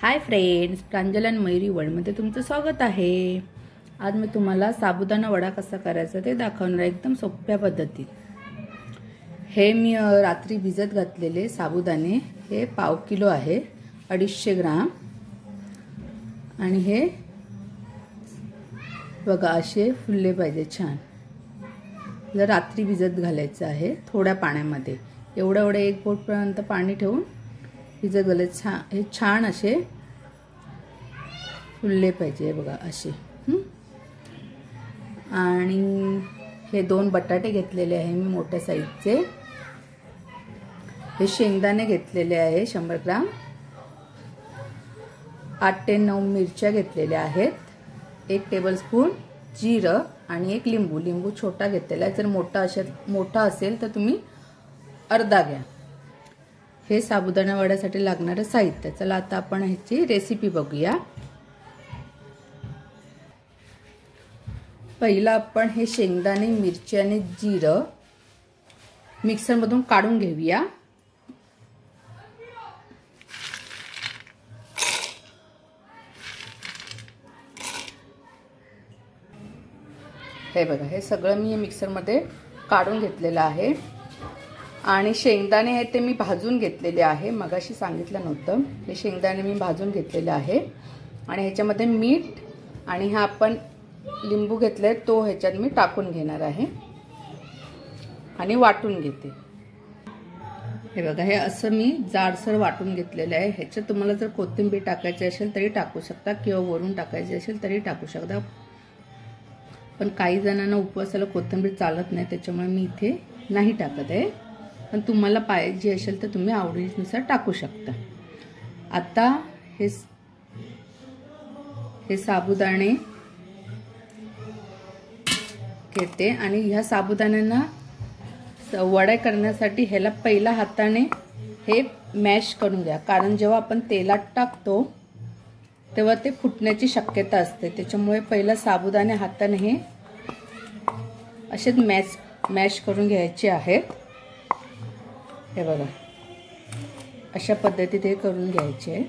Hi friends, प्रांजल आणि मयुरी वर्ल्डमध्ये तुमचं स्वागत आहे। आज मी तुम्हाला साबुदाणा वडा कसा करायचा ते दाखवणार आहे, एकदम सोप्या पद्धतीत। हे मी रात्री भिजत घातलेले साबुदाणे, हे पाव किलो आहे, 250 ग्राम। आणि हे बघा असे फुलले पाहिजे छान। जर रात्री भिजत घालायचं आहे थोड्या पाण्यामध्ये, एवढं एक बोट पर्यंत पाणी ठेवून भिजत घालायचं। हे छान असे फुलले पाहिजे बघा असे। आणि हे 2 बटाटे घेतलेले आहे मी मोठ्या साईजचे। हे शेंगदाणे घेतलेले आहे 100 ग्राम। 8 ते 9 मिरच्या घेतलेल्या आहेत। 1 टेबलस्पून जिरं आणि 1 लिंबू। लिंबू छोटा घेतलेला आहे, जर मोठा असेल तर तुम्ही अर्धा घ्या। हे साबुदाणा वड्यासाठी लागणारे साहित्य। चला आता आपण ह्याची रेसिपी बघूया। पहिला आपण हे शेंगदाणे, मिरची आणि जिरं मिक्सर मधून काढून घेऊया। हे बघा, हे सगळं मी मिक्सर मध्ये काढून घेतलेलं आहे। आणि शेंगदाणे हे ते मी भाजून घेतलेले आहे, मगाशी सांगितलं नव्हतं। हे शेंगदाणे मी भाजून घेतलेले आहे आणि ह्याच्यामध्ये मीठ आणि हा आपण लिंबू घेतलाय तो ह्याच्यात मी टाकून घेणार आहे आणि वाटून घेते। हे बघा, हे असं मी जाडसर वाटून घेतलेलं आहे। ह्याच्यात तुम्हाला जर कोथिंबीर टाकायची असेल तरी टाकू शकता किंवा वरून टाकायची असेल तरी टाकू शकता, पण काही जणांना उपवासाला कोथिंबीर चालत नाही, त्याच्यामुळे मी इथे नाही टाकत आहे। पण तुम्हाला पाहिजे असेल तर तुम्ही आवडीनुसार टाकू शकता। आता हे साबुदाणे घेते आणि ह्या साबुदाण्यांना वडा करण्यासाठी ह्याला पहिला हाताने हे मॅश करून घ्या, कारण जेव्हा आपण तेलात टाकतो तेव्हा ते फुटण्याची शक्यता असते। त्याच्यामुळे पहिला साबुदाणे हाताने हे असेच मॅश करून घ्यायचे आहेत। हे बघा, अशा पद्धतीत हे करून घ्यायचे।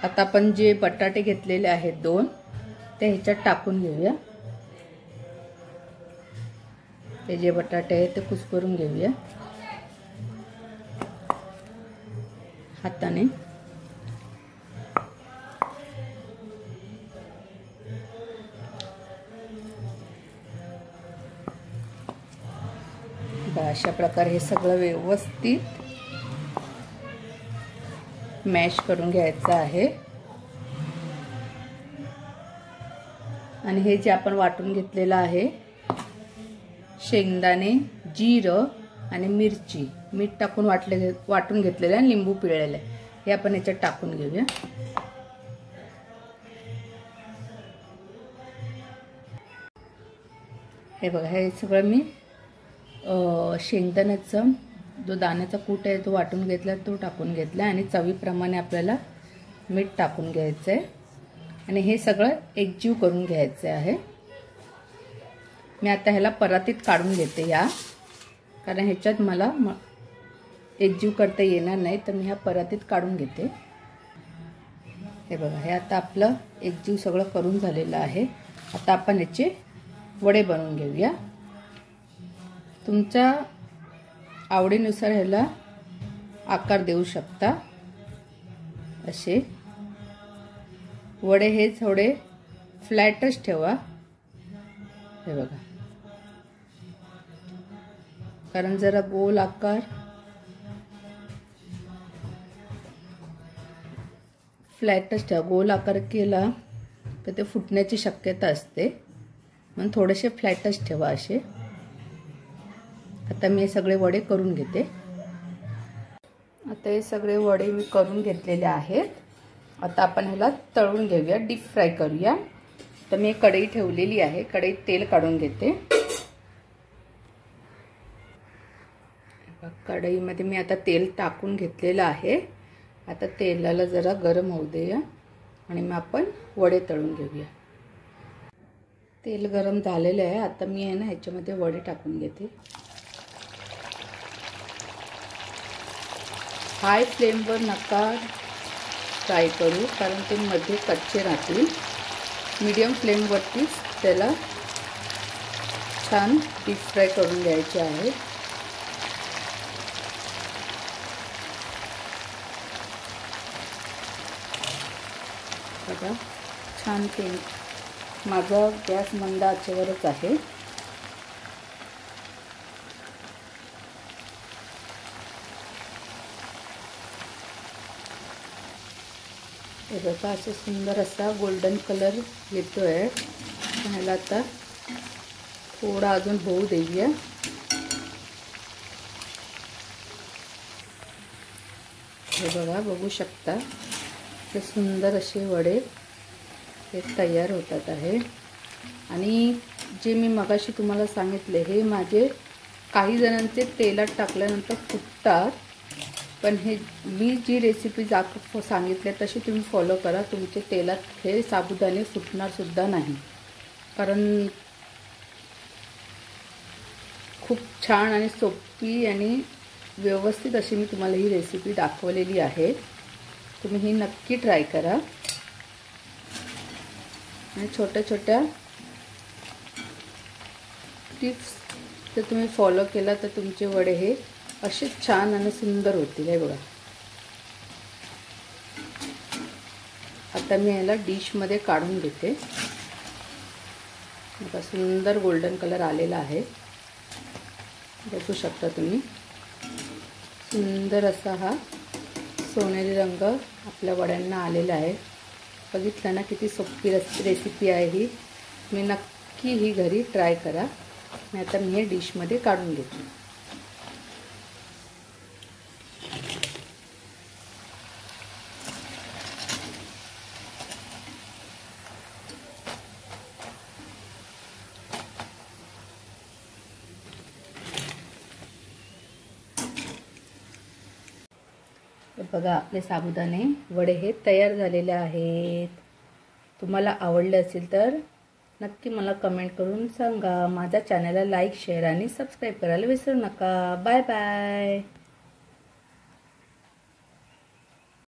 आता आपण जे बटाटे घेतलेले आहेत 2 ते ह्याच्यात टाकून घेऊया। ते जे बटाटे आहेत ते कुस्करून घेऊया हाताने। अशा प्रकारे हे सगळं व्यवस्थित मॅश करून घ्यायचं आहे। आणि हे जे आपण वाटून घेतलेलं आहे शेंगदाणे, जिरं आणि मिरची, मीठ टाकून वाटून घेतलेलं आहे, लिंबू पिळलेलं आहे, हे आपण याच्यात टाकून घेऊया। हे बघा, हे सगळं मी शेंगदाण्याचा जो दाण्याचा कूट आहे तो वाटून घेतला, तो टाकून घेतला आणि चवीप्रमाणे आपल्याला मीठ टाकून घ्यायचं आहे आणि हे सगळं एकजीव करून घ्यायचं आहे। मी आता ह्याला परातीत काढून घेते कारण ह्याच्यात मला एकजीव करता येणार नाही, तर मी ह्या परातीत काढून घेते। हे बघा, हे आता आपलं एकजीव सगळं करून झालेलं आहे। आता आपण ह्याचे वडे बनवून घेऊया। तुमच्या आवडीनुसार ह्याला आकार देऊ शकता। असे वडे हे थोडे फ्लॅटच ठेवा। हे बघा, कारण जरा गोल आकार फ्लॅटच ठेवा। गोल आकार केला तर ते फुटण्याची शक्यता असते, म्हणून थोडेसे फ्लॅटच ठेवा असे। आता मी हे सगळे वडे करून घेते। आता हे सगळे वडे मी करून घेतलेले आहेत। आता आपण ह्याला तळून घेऊया, डीप फ्राय करूया। तर मी कढई ठेवलेली आहे, कढईत तेल काढून घेते। कढईमध्ये मी आता तेल टाकून घेतलेलं आहे। आता तेलाला जरा गरम होऊ देऊया। आणि मग आपण वडे तळून घेऊया। तेल गरम झालेलं आहे। आता मी आहे ना ह्याच्यामध्ये वडे टाकून घेते। हाय फ्लेमवर नका फ्राय करू, कारण ते मध्ये कच्चे राहतील। मीडियम फ्लेमवरतीच त्याला छान डीप फ्राय करून घ्यायचे आहे। बघा छान तेल, माझा गॅस मंद आचेवरच आहे। हे बघा असं सुंदर असा गोल्डन कलर येतोय। ह्याला आता थोडा अजून होऊ देऊया। हे बघा बघू शकता ते सुंदर असे वडे हे तयार होतात आहे। आणि जे मी मगाशी तुम्हाला सांगितले हे माझे काही जणांचे तेलात टाकल्यानंतर फुटतात, पण हे मी जी रेसिपी सांगितली तशी तुम्ही फॉलो करा, तुमचे तेलात हे साबुदाणे फुटणार सुद्धा नाही। कारण खूप छान आणि सोपी आणि व्यवस्थित अशी मी तुम्हाला ही रेसिपी दाखवलेली आहे। तुम्ही ही नक्की ट्राय करा आणि छोट्या छोट्या टिप्स जर तुम्ही फॉलो केला तर तुमचे वडे हे असे छान आणि सुंदर होतील। हे बघा आता मी याला डिशमध्ये काढून घेते। बघा सुंदर गोल्डन कलर आलेला आहे, बघू शकता तुम्ही। सुंदर असा हा सोनेरी रंग आपल्या वड्यांना आलेला आहे। बघितलं ना किती सोपी रेसिपी आहे ही। मी नक्की ही घरी ट्राय करा। मी आता मी हे डिशमध्ये काढून घेते। बघा आपले साबुदाणे वडे हे तयार झालेले आहेत। तुम्हाला आवडले असेल तर नक्की मला कमेंट करून सांगा। माझ्या चॅनलला लाईक, शेअर आणि सबस्क्राईब करायला विसरू नका। Bye bye.